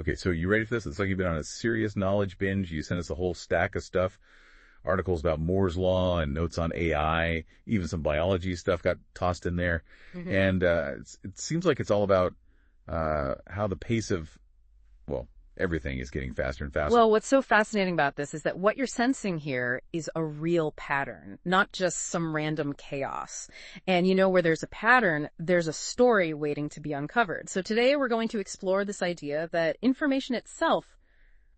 Okay, so you ready for this? It's like you've been on a serious knowledge binge. You sent us a whole stack of stuff, articles about Moore's Law and notes on AI, even some biology stuff got tossed in there. And it seems like it's all about how the pace of, well, everything is getting faster and faster. Well, what's so fascinating about this is that what you're sensing here is a real pattern, not just some random chaos. And where there's a pattern, there's a story waiting to be uncovered. So today we're going to explore this idea that information itself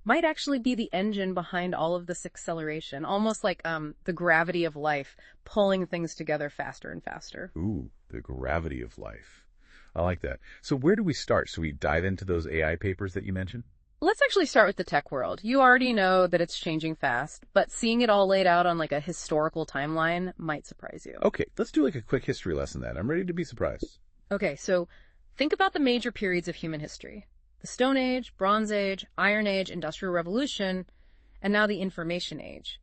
might actually be the engine behind all of this acceleration, almost like the gravity of life pulling things together faster and faster. Ooh, the gravity of life. I like that. So where do we start? Should we dive into those AI papers that you mentioned? Let's actually start with the tech world. You already know that it's changing fast, but seeing it all laid out on like a historical timeline might surprise you. Okay, let's do like a quick history lesson then. I'm ready to be surprised. Okay, so think about the major periods of human history. The Stone Age, Bronze Age, Iron Age, Industrial Revolution, and now the Information Age.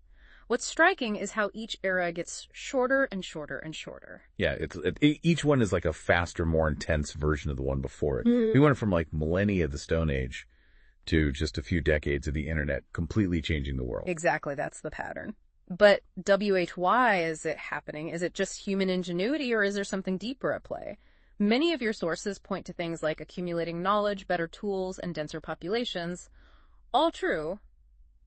What's striking is how each era gets shorter and shorter and shorter. Yeah, each one is like a faster, more intense version of the one before it. We went from like millennia of the Stone Age to just a few decades of the internet, completely changing the world. Exactly, that's the pattern. But why is it happening? Is it just human ingenuity, or is there something deeper at play? Many of your sources point to things like accumulating knowledge, better tools, and denser populations. All true,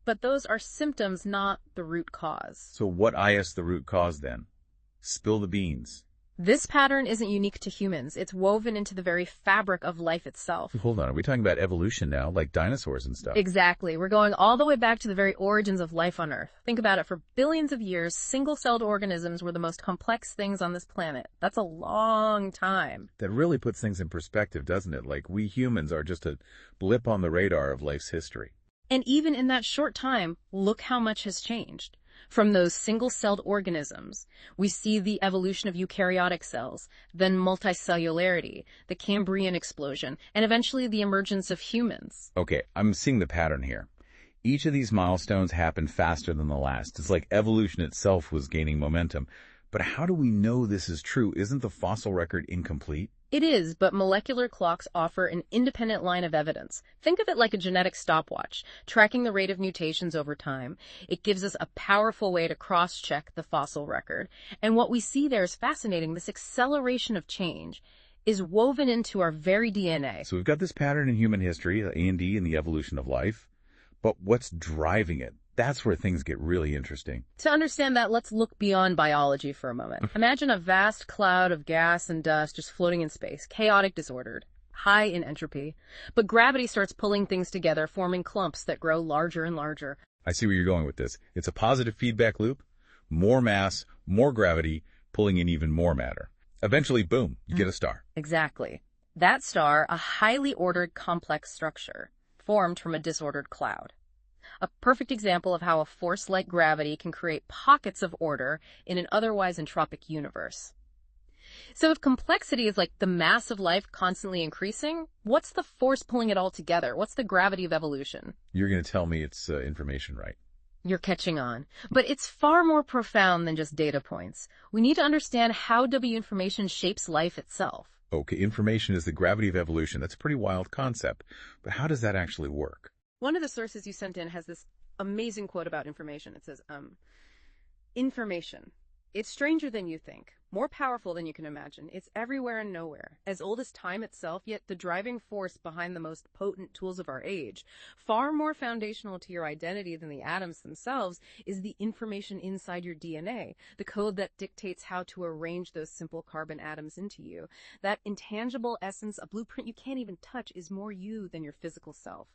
but those are symptoms, not the root cause. So what is the root cause then? Spill the beans. This pattern isn't unique to humans. It's woven into the very fabric of life itself. Hold on, are we talking about evolution now, like dinosaurs and stuff? Exactly. We're going all the way back to the very origins of life on Earth. Think about it. For billions of years, single-celled organisms were the most complex things on this planet. That's a long time. That really puts things in perspective, doesn't it? Like we humans are just a blip on the radar of life's history. And even in that short time, look how much has changed. From those single-celled organisms, we see the evolution of eukaryotic cells, then multicellularity, the Cambrian explosion, and eventually the emergence of humans. Okay, I'm seeing the pattern here. Each of these milestones happened faster than the last. It's like evolution itself was gaining momentum. But how do we know this is true? Isn't the fossil record incomplete? It is, but molecular clocks offer an independent line of evidence. Think of it like a genetic stopwatch, tracking the rate of mutations over time. It gives us a powerful way to cross-check the fossil record. And what we see there is fascinating. This acceleration of change is woven into our very DNA. So we've got this pattern in human history, the A&D and the evolution of life. But what's driving it? That's where things get really interesting. To understand that, let's look beyond biology for a moment. Imagine a vast cloud of gas and dust just floating in space, chaotic, disordered, high in entropy. But gravity starts pulling things together, forming clumps that grow larger and larger. I see where you're going with this. It's a positive feedback loop. More mass, more gravity, pulling in even more matter. Eventually, boom, you get a star. Exactly. That star, a highly ordered, complex structure, formed from a disordered cloud. A perfect example of how a force like gravity can create pockets of order in an otherwise entropic universe. So if complexity is like the mass of life constantly increasing, what's the force pulling it all together? What's the gravity of evolution? You're going to tell me it's information, right? You're catching on. But it's far more profound than just data points. We need to understand how information shapes life itself. Okay, information is the gravity of evolution. That's a pretty wild concept. But how does that actually work? One of the sources you sent in has this amazing quote about information. It says, information. It's stranger than you think, more powerful than you can imagine. It's everywhere and nowhere, as old as time itself, yet the driving force behind the most potent tools of our age. Far more foundational to your identity than the atoms themselves is the information inside your DNA, the code that dictates how to arrange those simple carbon atoms into you. That intangible essence, a blueprint you can't even touch, is more you than your physical self.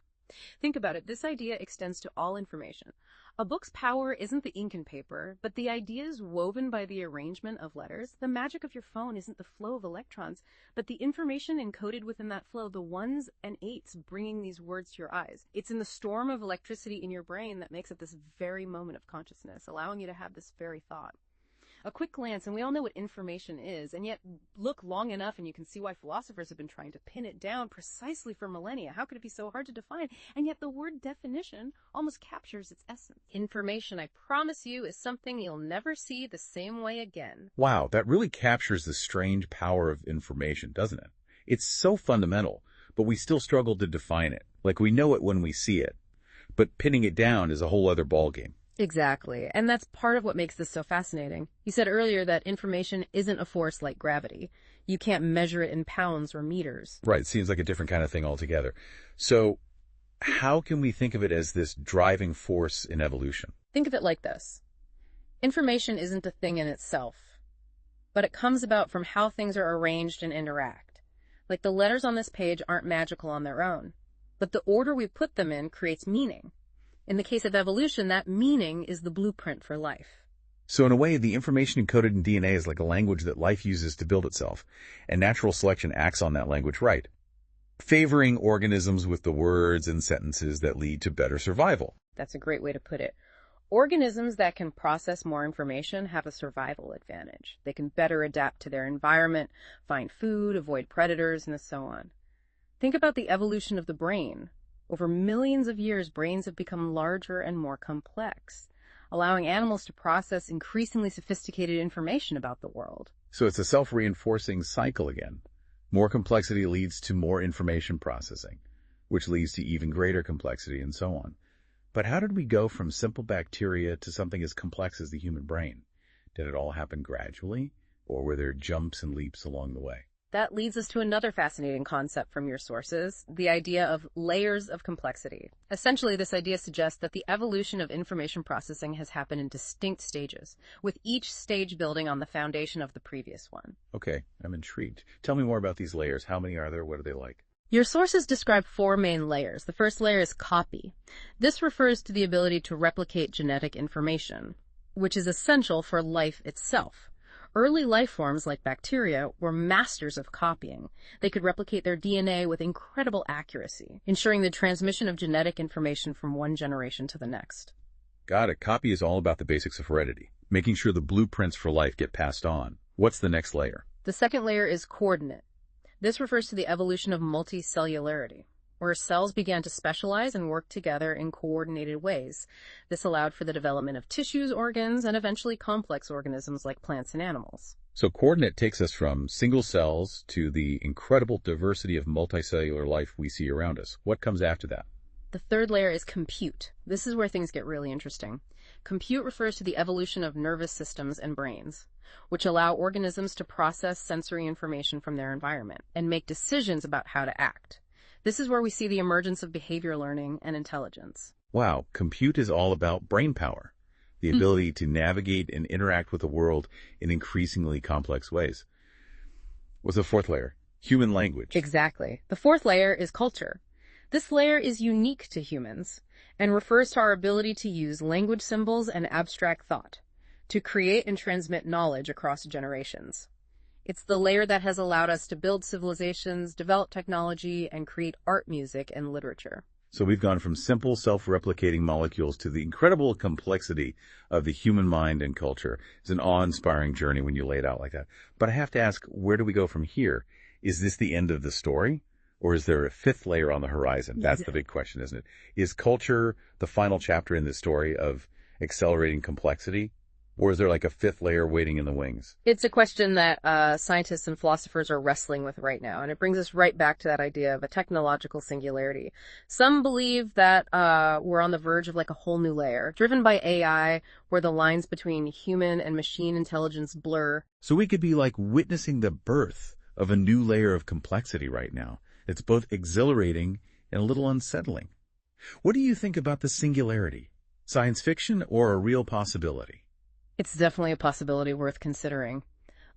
Think about it. This idea extends to all information. A book's power isn't the ink and paper, but the ideas woven by the arrangement of letters. The magic of your phone isn't the flow of electrons, but the information encoded within that flow, the ones and eights bringing these words to your eyes. It's in the storm of electricity in your brain that makes it this very moment of consciousness, allowing you to have this very thought. A quick glance, and we all know what information is, and yet look long enough and you can see why philosophers have been trying to pin it down precisely for millennia. How could it be so hard to define? And yet the word definition almost captures its essence. Information, I promise you, is something you'll never see the same way again. Wow, that really captures the strange power of information, doesn't it? It's so fundamental, but we still struggle to define it. Like we know it when we see it, but pinning it down is a whole other ballgame. Exactly. And that's part of what makes this so fascinating. You said earlier that information isn't a force like gravity. You can't measure it in pounds or meters. Right, it seems like a different kind of thing altogether. So how can we think of it as this driving force in evolution? Think of it like this. Information isn't a thing in itself, but it comes about from how things are arranged and interact. Like the letters on this page aren't magical on their own, but the order we put them in creates meaning. In the case of evolution, that meaning is the blueprint for life. So in a way, the information encoded in DNA is like a language that life uses to build itself, and natural selection acts on that language right, favoring organisms with the words and sentences that lead to better survival. That's a great way to put it. Organisms that can process more information have a survival advantage. They can better adapt to their environment, find food, avoid predators, and so on. Think about the evolution of the brain. Over millions of years, brains have become larger and more complex, allowing animals to process increasingly sophisticated information about the world. So it's a self-reinforcing cycle again. More complexity leads to more information processing, which leads to even greater complexity and so on. But how did we go from simple bacteria to something as complex as the human brain? Did it all happen gradually, or were there jumps and leaps along the way? That leads us to another fascinating concept from your sources, the idea of layers of complexity. Essentially, this idea suggests that the evolution of information processing has happened in distinct stages, with each stage building on the foundation of the previous one. Okay, I'm intrigued. Tell me more about these layers. How many are there? What are they like? Your sources describe 4 main layers. The first layer is copy. This refers to the ability to replicate genetic information, which is essential for life itself. Early life forms, like bacteria, were masters of copying. They could replicate their DNA with incredible accuracy, ensuring the transmission of genetic information from one generation to the next. Got it. Copy is all about the basics of heredity, making sure the blueprints for life get passed on. What's the next layer? The second layer is coordinate. This refers to the evolution of multicellularity, where cells began to specialize and work together in coordinated ways. This allowed for the development of tissues, organs, and eventually complex organisms like plants and animals. So coordinate takes us from single cells to the incredible diversity of multicellular life we see around us. What comes after that? The third layer is compute. This is where things get really interesting. Compute refers to the evolution of nervous systems and brains, which allow organisms to process sensory information from their environment and make decisions about how to act. This is where we see the emergence of behavior learning and intelligence. Wow, compute is all about brain power, the ability to navigate and interact with the world in increasingly complex ways. What's the fourth layer? Human language. Exactly. The fourth layer is culture. This layer is unique to humans and refers to our ability to use language symbols and abstract thought to create and transmit knowledge across generations. It's the layer that has allowed us to build civilizations, develop technology, and create art, music, and literature. So we've gone from simple self-replicating molecules to the incredible complexity of the human mind and culture. It's an awe-inspiring journey when you lay it out like that. But I have to ask, where do we go from here? Is this the end of the story? Or is there a fifth layer on the horizon? That's the big question, isn't it? Is culture the final chapter in this story of accelerating complexity? Or is there like a fifth layer waiting in the wings? It's a question that scientists and philosophers are wrestling with right now, and it brings us right back to that idea of a technological singularity. Some believe that we're on the verge of like a whole new layer, driven by AI, where the lines between human and machine intelligence blur. So we could be like witnessing the birth of a new layer of complexity right now. It's both exhilarating and a little unsettling. What do you think about the singularity? Science fiction or a real possibility? It's definitely a possibility worth considering.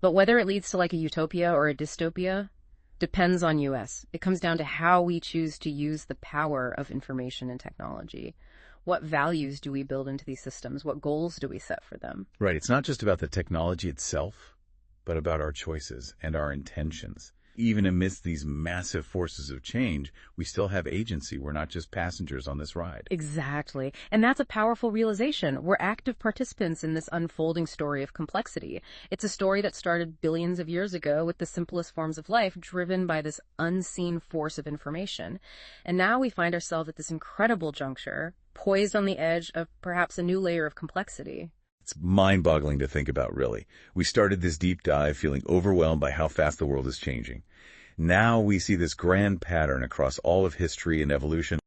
But whether it leads to like a utopia or a dystopia depends on us. It comes down to how we choose to use the power of information and technology. What values do we build into these systems? What goals do we set for them? Right. It's not just about the technology itself, but about our choices and our intentions. Even amidst these massive forces of change, we still have agency. We're not just passengers on this ride. Exactly. And that's a powerful realization. We're active participants in this unfolding story of complexity. It's a story that started billions of years ago with the simplest forms of life, driven by this unseen force of information. And now we find ourselves at this incredible juncture, poised on the edge of perhaps a new layer of complexity. It's mind-boggling to think about, really. We started this deep dive feeling overwhelmed by how fast the world is changing. Now we see this grand pattern across all of history and evolution.